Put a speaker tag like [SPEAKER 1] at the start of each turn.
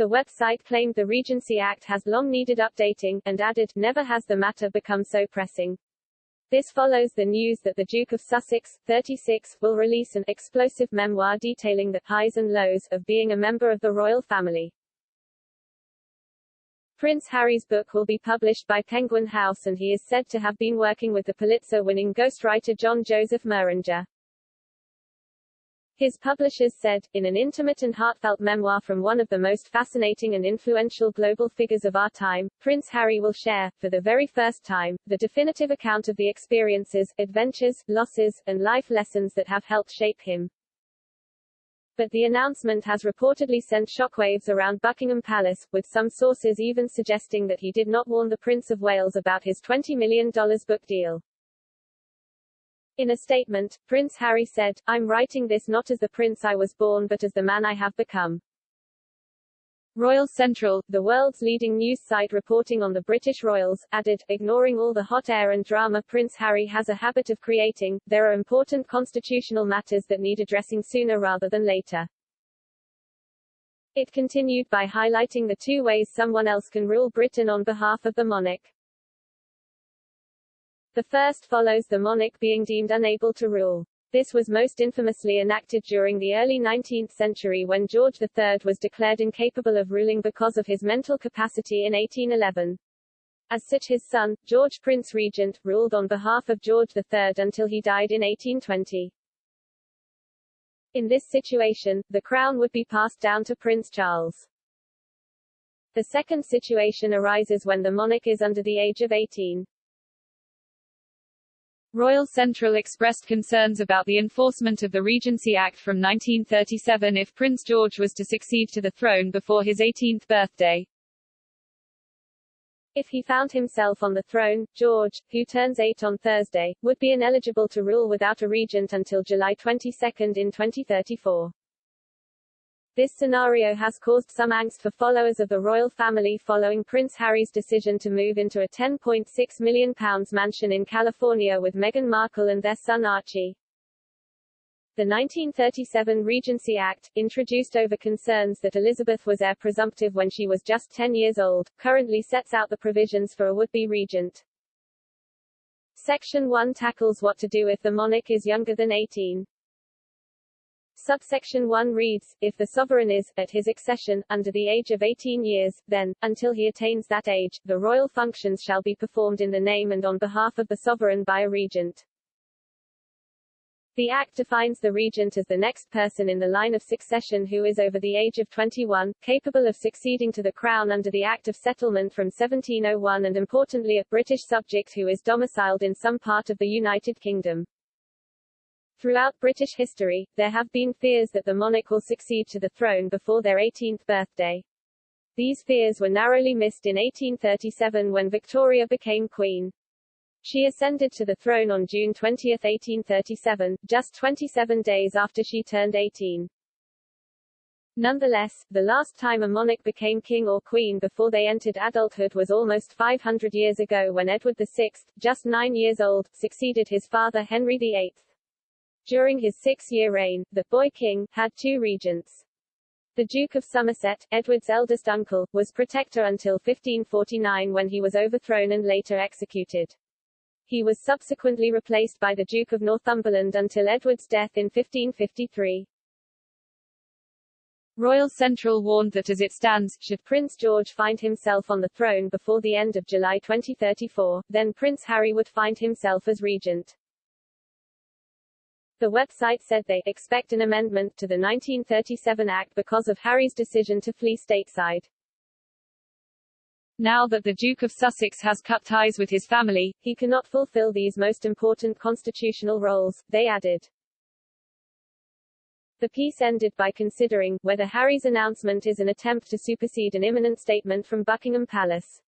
[SPEAKER 1] The website claimed the Regency Act has long needed updating, and added, never has the matter become so pressing. This follows the news that the Duke of Sussex, 36, will release an explosive memoir detailing the highs and lows of being a member of the royal family. Prince Harry's book will be published by Penguin House, and he is said to have been working with the Pulitzer-winning ghostwriter John Joseph Meringer. His publishers said, in an intimate and heartfelt memoir from one of the most fascinating and influential global figures of our time, Prince Harry will share, for the very first time, the definitive account of the experiences, adventures, losses, and life lessons that have helped shape him. But the announcement has reportedly sent shockwaves around Buckingham Palace, with some sources even suggesting that he did not warn the Prince of Wales about his $20 million book deal. In a statement, Prince Harry said, "I'm writing this not as the prince I was born but as the man I have become." Royal Central, the world's leading news site reporting on the British royals, added, ignoring all the hot air and drama Prince Harry has a habit of creating, there are important constitutional matters that need addressing sooner rather than later. It continued by highlighting the two ways someone else can rule Britain on behalf of the monarch. The first follows the monarch being deemed unable to rule. This was most infamously enacted during the early 19th century when George III was declared incapable of ruling because of his mental capacity in 1811. As such, his son, George Prince Regent, ruled on behalf of George III until he died in 1820. In this situation, the crown would be passed down to Prince Charles. The second situation arises when the monarch is under the age of 18. Royal Central expressed concerns about the enforcement of the Regency Act from 1937 if Prince George was to succeed to the throne before his 18th birthday. If he found himself on the throne, George, who turns 8 on Thursday, would be ineligible to rule without a regent until July 22 in 2034. This scenario has caused some angst for followers of the royal family following Prince Harry's decision to move into a £10.6 million mansion in California with Meghan Markle and their son Archie. The 1937 Regency Act, introduced over concerns that Elizabeth was heir presumptive when she was just 10 years old, currently sets out the provisions for a would-be regent. Section 1 tackles what to do if the monarch is younger than 18. Subsection 1 reads, if the sovereign is, at his accession, under the age of 18 years, then, until he attains that age, the royal functions shall be performed in the name and on behalf of the sovereign by a regent. The Act defines the regent as the next person in the line of succession who is over the age of 21, capable of succeeding to the crown under the Act of Settlement from 1701 and importantly a British subject who is domiciled in some part of the United Kingdom. Throughout British history, there have been fears that the monarch will succeed to the throne before their 18th birthday. These fears were narrowly missed in 1837 when Victoria became queen. She ascended to the throne on June 20, 1837, just 27 days after she turned 18. Nonetheless, the last time a monarch became king or queen before they entered adulthood was almost 500 years ago when Edward VI, just 9 years old, succeeded his father Henry VIII. During his 6-year reign, the boy king had 2 regents. The Duke of Somerset, Edward's eldest uncle, was protector until 1549 when he was overthrown and later executed. He was subsequently replaced by the Duke of Northumberland until Edward's death in 1553. Royal Central warned that as it stands, should Prince George find himself on the throne before the end of July 2034, then Prince Harry would find himself as regent. The website said they expect an amendment to the 1937 Act because of Harry's decision to flee stateside. Now that the Duke of Sussex has cut ties with his family, he cannot fulfill these most important constitutional roles, they added. The piece ended by considering whether Harry's announcement is an attempt to supersede an imminent statement from Buckingham Palace.